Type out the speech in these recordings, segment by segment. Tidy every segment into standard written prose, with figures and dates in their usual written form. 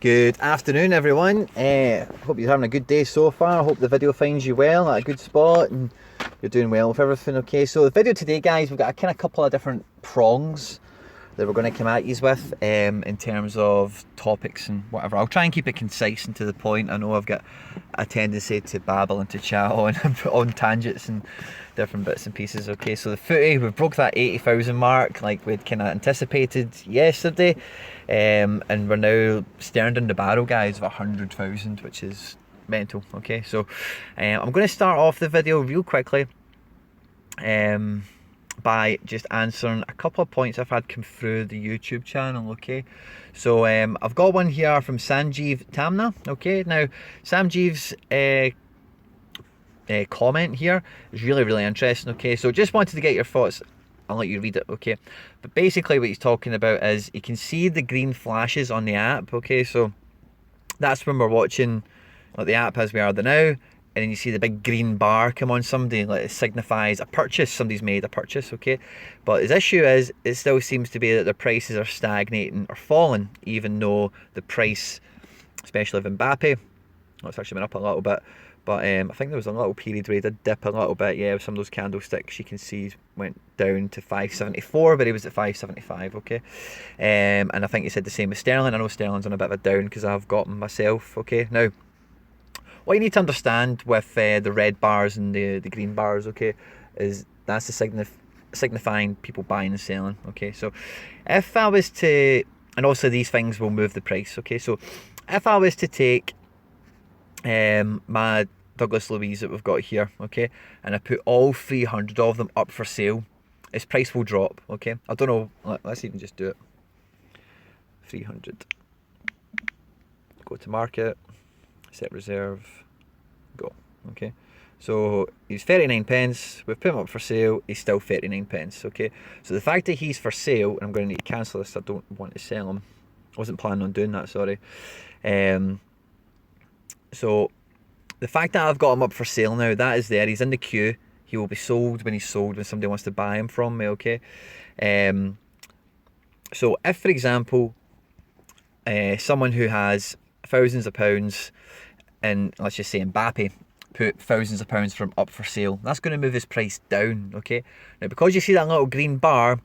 Good afternoon, everyone. Hope you're having a good day so far. I hope the video finds you well at a good spot and you're doing well with everything. Okay, so the video today, guys, we've got a couple of different prongs that we're going to come at you with in terms of topics and whatever. I'll try and keep it concise and to the point. I know I've got a tendency to babble and to chat on tangents and different bits and pieces. Okay, so the footy, we broke that 80,000 mark like we'd kind of anticipated yesterday, and we're now staring in the barrel, guys, of 100,000, which is mental. Okay, so I'm going to start off the video real quickly by just answering a couple of points I've had come through the YouTube channel. Okay, so I've got one here from Sanjeev Tamna. Okay, now Sanjeev's comment here is really interesting. Okay, so just wanted to get your thoughts. I'll let you read it. Okay, but basically what he's talking about is you can see the green flashes on the app. Okay, so that's when we're watching like the app as we are now, and then you see the big green bar come on somebody, like it signifies a purchase. Somebody's made a purchase. Okay, but his issue is it still seems to be that the prices are stagnating or falling, even though the price, especially of Mbappe, well, it's actually been up a little bit. But I think there was a little period where he did dip a little bit. Yeah, with some of those candlesticks you can see went down to 574, but he was at 575. Okay, and I think he said the same with Sterling. I know Sterling's on a bit of a down because I've got him myself. Okay, now what you need to understand with the red bars and the green bars, okay, is that's the signifying people buying and selling. Okay, so if I was to, and also these things will move the price. Okay, so if I was to take my Douglas Louise that we've got here, okay, and I put all 300 of them up for sale, its price will drop. Okay, I don't know, let's even just do it. 300, go to market, set reserve, go. Okay, so he's 39 pence, we've put him up for sale, he's still 39 pence. Okay, so the fact that he's for sale, and I'm going to need to cancel this, I don't want to sell him, I wasn't planning on doing that, sorry. So the fact that I've got him up for sale now, that is there, he's in the queue, he will be sold when he's sold, when somebody wants to buy him from me. Okay, so if, for example, someone who has thousands of pounds, and let's just say Mbappe put thousands of pounds from up for sale, that's going to move his price down. Okay, now because you see that little green bar,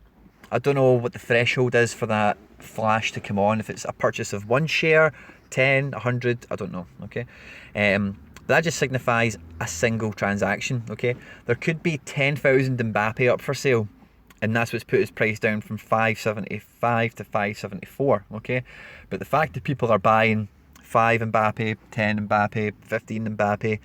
I don't know what the threshold is for that flash to come on, if it's a purchase of 1 share, 10, 100, I don't know. Okay, that just signifies a single transaction. Okay, there could be 10,000 Mbappe up for sale, and that's what's put his price down from 575 to 574. Okay, but the fact that people are buying 5 Mbappe, 10 Mbappe, 15 Mbappe,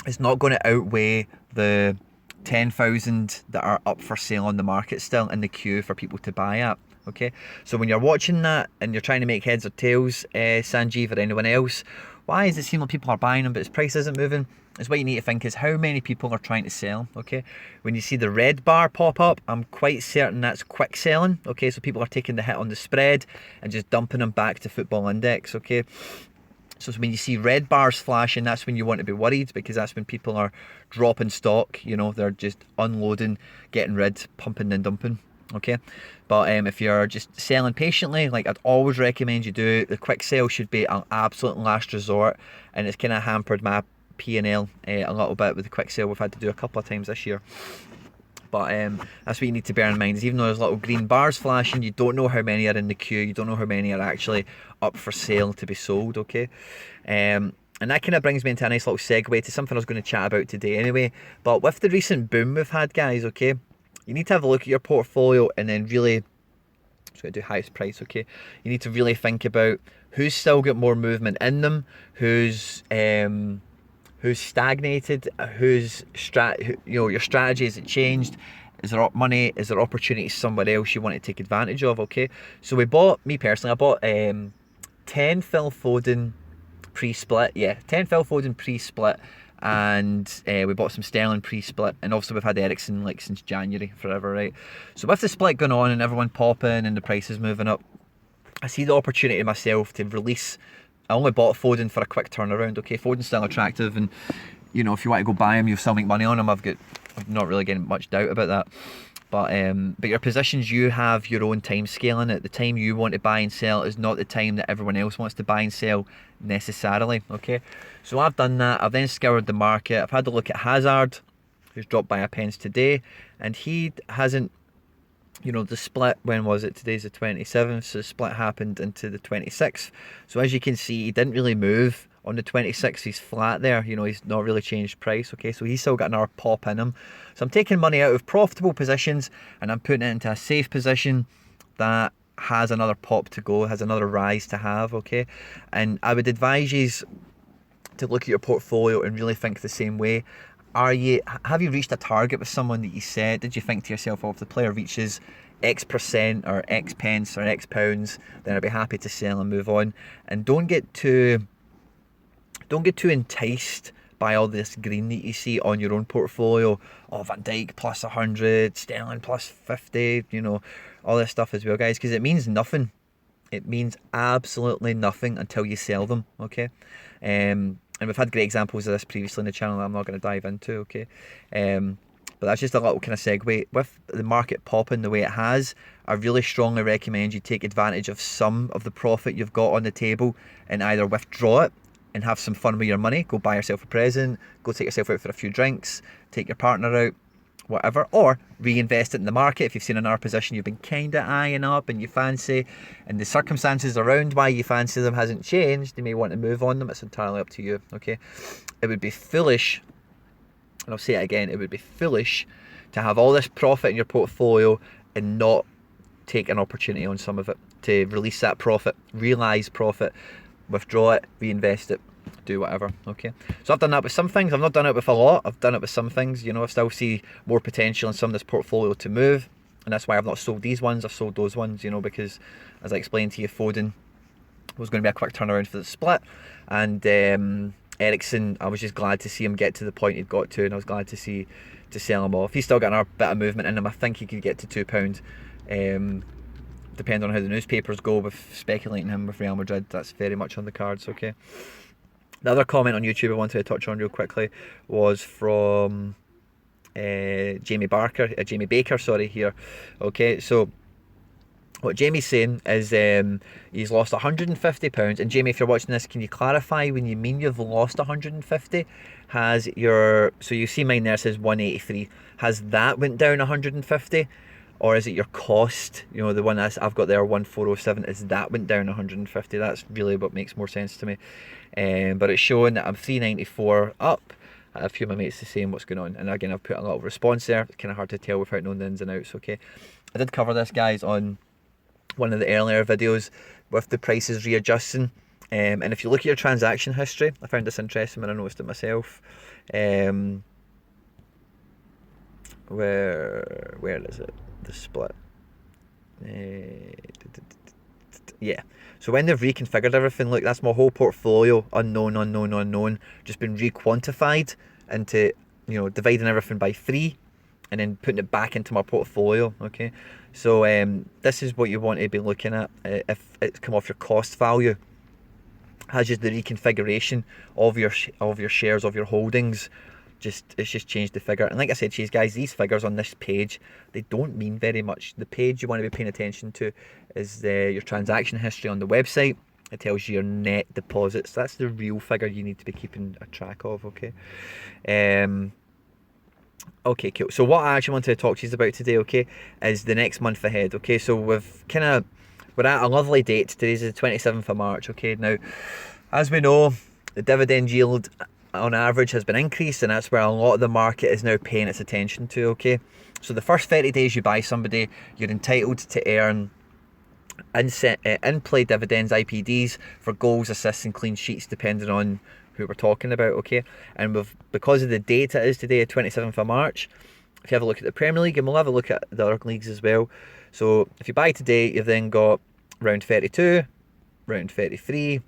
it's not going to outweigh the 10,000 that are up for sale on the market still in the queue for people to buy at. Okay, so when you're watching that and you're trying to make heads or tails, Sanjeev or anyone else, why does it seem like people are buying them but his price isn't moving? Is what you need to think is how many people are trying to sell. Okay, when you see the red bar pop up, I'm quite certain that's quick selling. Okay, so people are taking the hit on the spread and just dumping them back to football index. Okay, so when you see red bars flashing, that's when you want to be worried, because that's when people are dropping stock. You know, they're just unloading, getting rid, pumping and dumping. Okay, but if you're just selling patiently, like I'd always recommend you do, the quick sale should be an absolute last resort, and it's kind of hampered my P&L a little bit with the quick sale we've had to do a couple of times this year. But that's what you need to bear in mind, is even though there's little green bars flashing, you don't know how many are in the queue, you don't know how many are actually up for sale to be sold. Okay, and that kind of brings me into a nice little segue to something I was going to chat about today anyway. But with the recent boom we've had, guys, okay, you need to have a look at your portfolio and then really, I'm just going to do highest price. Okay, you need to really think about who's still got more movement in them, who's stagnated, your strategy, has it changed, is there money, is there opportunity somewhere else you want to take advantage of. Okay, so I bought 10 Phil Foden pre-split, 10 Phil Foden pre-split, and we bought some Sterling pre-split, and obviously we've had Ericsson like since January, forever, right? So with the split going on and everyone popping and the prices moving up, I see the opportunity myself to release. I only bought Foden for a quick turnaround. Okay, Foden's still attractive, and you know, if you want to go buy him, you'll still make money on him. I'm not really getting much doubt about that. But your positions, you have your own time scale in it. The time you want to buy and sell is not the time that everyone else wants to buy and sell necessarily. Okay, so I've done that. I've then scoured the market. I've had a look at Hazard, who's dropped by a pence today, and he hasn't, you know, the split, when was it? Today's the 27th, so the split happened into the 26th. So as you can see, he didn't really move on the 26th. He's flat there, you know, he's not really changed price. Okay, so he's still got another pop in him. So I'm taking money out of profitable positions and I'm putting it into a safe position that has another pop to go, has another rise to have. Okay, and I would advise you to look at your portfolio and really think the same way. Have you reached a target with someone that you set? Did you think to yourself, oh, if the player reaches X percent or X pence or X pounds, then I'd be happy to sell and move on. And don't get too enticed by all this green that you see on your own portfolio. Oh, Van Dijk plus 100, Sterling plus 50, you know, all this stuff as well, guys, because it means nothing. It means absolutely nothing until you sell them. Okay, and we've had great examples of this previously in the channel that I'm not going to dive into. Okay, but that's just a little kind of segue. With the market popping the way it has, I really strongly recommend you take advantage of some of the profit you've got on the table and either withdraw it and have some fun with your money. Go buy yourself a present, go take yourself out for a few drinks, take your partner out, whatever, or reinvest it in the market if you've seen another position you've been kind of eyeing up and you fancy, and the circumstances around why you fancy them hasn't changed. You may want to move on them. It's entirely up to you. Okay, it would be foolish, and I'll say it again, it would be foolish to have all this profit in your portfolio and not take an opportunity on some of it, to release that profit, realize profit, withdraw it, reinvest it, do whatever. Okay, so I've done that with some things. I've not done it with a lot. I've done it with some things. You know, I still see more potential in some of this portfolio to move, and that's why I've not sold these ones. I've sold those ones, you know, because as I explained to you, Foden was going to be a quick turnaround for the split, and Ericsson, I was just glad to see him get to the point he'd got to, and I was glad to sell him off. He's still got another bit of movement in him. I think he could get to £2. Depending on how the newspapers go with speculating him with Real Madrid, that's very much on the cards. Okay. The other comment on YouTube I wanted to touch on real quickly was from Jamie Baker, sorry, here. Okay, so what Jamie's saying is he's lost £150. And Jamie, if you're watching this, can you clarify when you mean you've lost 150? So you see mine there says 183. Has that went down 150? Or is it your cost? You know, the one I've got there, 1407, is that went down 150? That's really what makes more sense to me. But it's showing that I'm 394 up. A few of my mates are saying what's going on. And again, I've put a little response there. It's kind of hard to tell without knowing the ins and outs. Okay, I did cover this, guys, on one of the earlier videos with the prices readjusting. And if you look at your transaction history, I found this interesting when I noticed it myself. Where is it? The split. Yeah. So when they've reconfigured everything, look, that's my whole portfolio, unknown, just been requantified into, you know, dividing everything by 3 and then putting it back into my portfolio. Okay, so this is what you want to be looking at if it's come off your cost value. Has just the reconfiguration of your shares, of your holdings. It's just changed the figure. And like I said to you guys, these figures on this page, they don't mean very much. The page you want to be paying attention to is your transaction history on the website. It tells you your net deposits. That's the real figure you need to be keeping a track of. Okay. Okay, cool. So what I actually wanted to talk to you about today, okay, is the next month ahead. Okay, so we're at a lovely date. Today's the 27th of March. Okay, now, as we know, the dividend yield on average has been increased, and that's where a lot of the market is now paying its attention to. Okay, so the first 30 days you buy somebody, you're entitled to earn in-play dividends, IPDs, for goals, assists and clean sheets, depending on who we're talking about. Okay, and because of the date it is today, 27th of March, if you have a look at the Premier League, and we'll have a look at the other leagues as well. So if you buy today, you've then got round 32, round 33.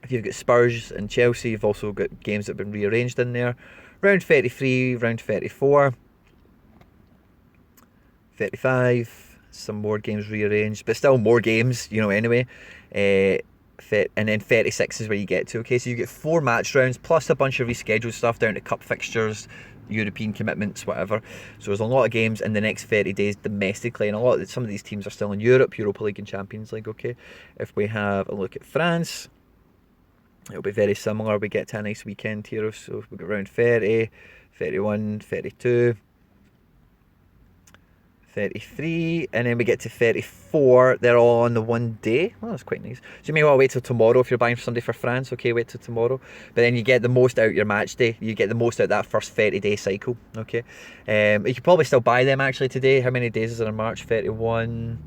If you've got Spurs and Chelsea, you've also got games that have been rearranged in there. Round 33, round 34, 35, some more games rearranged, but still more games, you know, anyway. And then 36 is where you get to. Okay, so you get 4 match rounds, plus a bunch of rescheduled stuff down to cup fixtures, European commitments, whatever. So there's a lot of games in the next 30 days domestically, and some of these teams are still in Europe, Europa League and Champions League. Okay, if we have a look at France, it'll be very similar. We get to a nice weekend here, so we got around 30, 31, 32, 33, and then we get to 34. They're all on the one day. Oh, that's quite nice. So you may want to wait till tomorrow if you're buying somebody for France. Okay, wait till tomorrow. But then you get the most out your match day. You get the most out that first 30-day cycle. Okay, you could probably still buy them actually today. How many days is it in March? 31.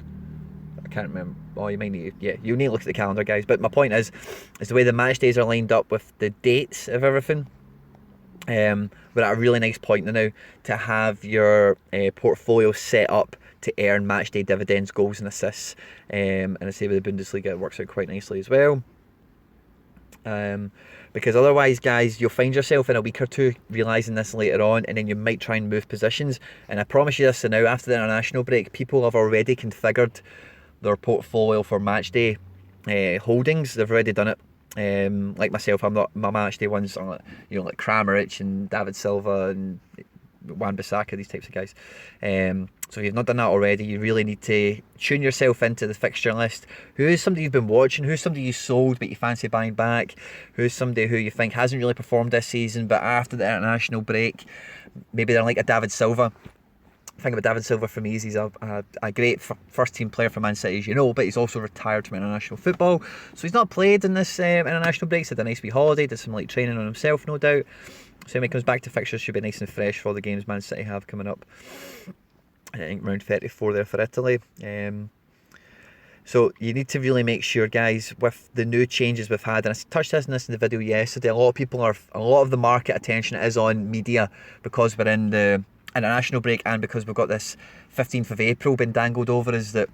I can't remember. Oh, you might need. Yeah, you need to look at the calendar, guys. But my point is the way the match days are lined up with the dates of everything. We're at a really nice point now to have your portfolio set up to earn matchday dividends, goals and assists. And I say with the Bundesliga it works out quite nicely as well. Because otherwise, guys, you'll find yourself in a week or two realising this later on, and then you might try and move positions. And I promise you this, so now after the international break, people have already configured their portfolio for matchday holdings. They've already done it. Like myself, I'm not, my match day ones are like, like Kramaric and David Silva and Wan-Bissaka, these types of guys. So if you've not done that already, you really need to tune yourself into the fixture list. Who is somebody you've been watching? Who's somebody you sold but you fancy buying back? Who's somebody who you think hasn't really performed this season, but after the international break, maybe they're like a David Silva. Thing about David Silva for me is he's a great first team player for Man City, as you know, but he's also retired from international football, so he's not played in this international break. He's had a nice wee holiday, did some light training on himself, no doubt. So when he comes back to fixtures, should be nice and fresh for the games Man City have coming up. I think around 34 there for Italy. So you need to really make sure, guys, with the new changes we've had, and I touched on this in the video yesterday, a lot of the market attention is on media because we're in the international break, and because we've got this 15th of April being dangled over us, that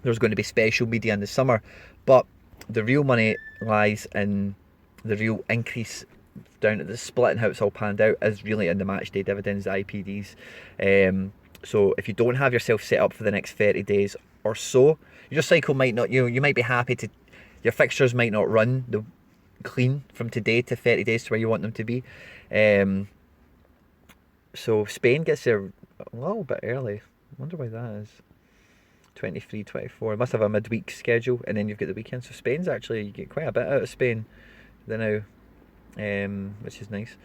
there's going to be special media in the summer. But the real money lies in the real increase down at the split and how it's all panned out is really in the matchday dividends, the IPDs. So if you don't have yourself set up for the next 30 days or so, your cycle might not, you might be happy to, your fixtures might not run the clean from today to 30 days to where you want them to be. So Spain gets there a little bit early. I wonder why that is. 23, 24. It must have a midweek schedule, and then you've got the weekend. So Spain's actually, you get quite a bit out of Spain now, which is nice.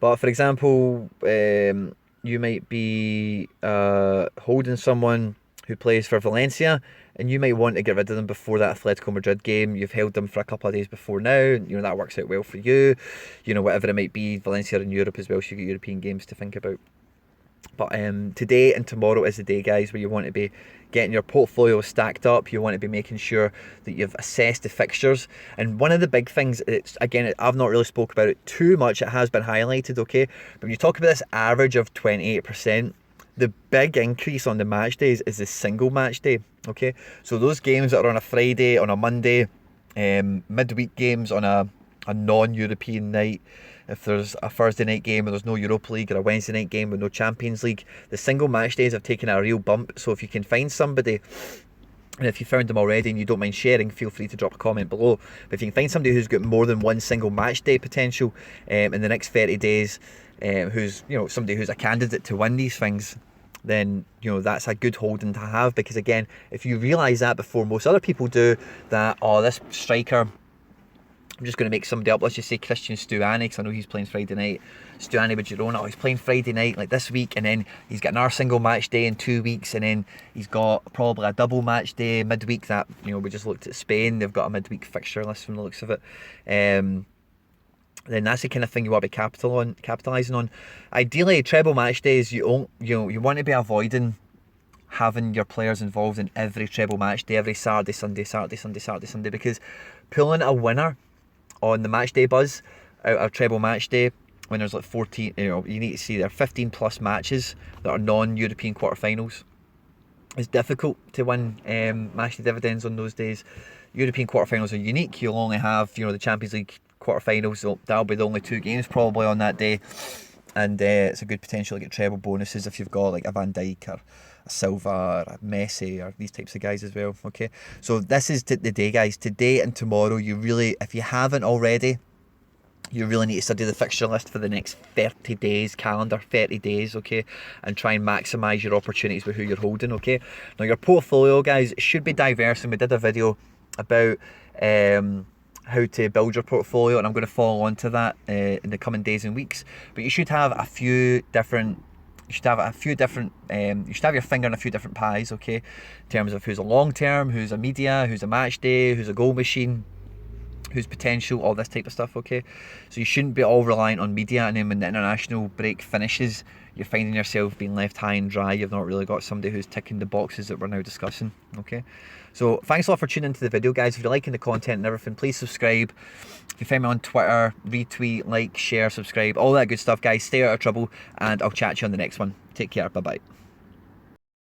But for example, you might be holding someone who plays for Valencia, and you might want to get rid of them before that Atletico Madrid game. You've held them for a couple of days before now. That works out well for you. Whatever it might be, Valencia in Europe as well, so you've got European games to think about. But today and tomorrow is the day, guys, where you want to be getting your portfolio stacked up. You want to be making sure that you've assessed the fixtures. And one of the big things, again, I've not really spoke about it too much. It has been highlighted, okay? But when you talk about this average of 28%, the big increase on the match days is the single match day, okay? So those games that are on a Friday, on a Monday, midweek games on a non-European night, if there's a Thursday night game and there's no Europa League, or a Wednesday night game with no Champions League, the single match days have taken a real bump. So if you can find somebody, and if you found them already and you don't mind sharing, feel free to drop a comment below. But if you can find somebody who's got more than one single match day potential in the next 30 days, who's somebody who's a candidate to win these things, then that's a good holding to have. Because again, if you realise that before most other people do, that this striker, I'm just going to make somebody up, let's just say Christian Stuani, because I know he's playing Friday night. Stuani with Girona, he's playing Friday night like this week, and then he's got another single match day in 2 weeks, and then he's got probably a double match day midweek. That we just looked at Spain, they've got a midweek fixture list from the looks of it. Then that's the kind of thing you want to be capitalising on. Ideally, treble match days, you want to be avoiding having your players involved in every treble match day, every Saturday, Sunday, because pulling a winner on the match day buzz out of treble match day when there's like 14, you need to see there are 15 plus matches that are non-European quarterfinals. It's difficult to win match day dividends on those days. European quarterfinals are unique. You'll only have the Champions League quarterfinals, so that'll be the only 2 games probably on that day, and it's a good potential to get treble bonuses if you've got like a Van Dijk or a Silva or a Messi or these types of guys as well. Okay, so this is the day, guys. Today and tomorrow, you really, if you haven't already, you really need to study the fixture list for the next 30 days, calendar 30 days, okay, and try and maximise your opportunities with who you're holding, okay. Now your portfolio, guys, should be diverse, and we did a video about how to build your portfolio, and I'm going to follow on to that in the coming days and weeks. But you should have a few different you should have your finger in a few different pies, okay, in terms of who's a long term, who's a media, who's a match day, who's a goal machine, who's potential, all this type of stuff, okay. So you shouldn't be all reliant on media, and then when the international break finishes, you're finding yourself being left high and dry. You've not really got somebody who's ticking the boxes that we're now discussing, okay. So thanks a lot for tuning into the video, guys. If you're liking the content and everything, please subscribe. If you find me on Twitter, retweet, like, share, subscribe, all that good stuff, guys. Stay out of trouble, and I'll chat to you on the next one. Take care. Bye bye.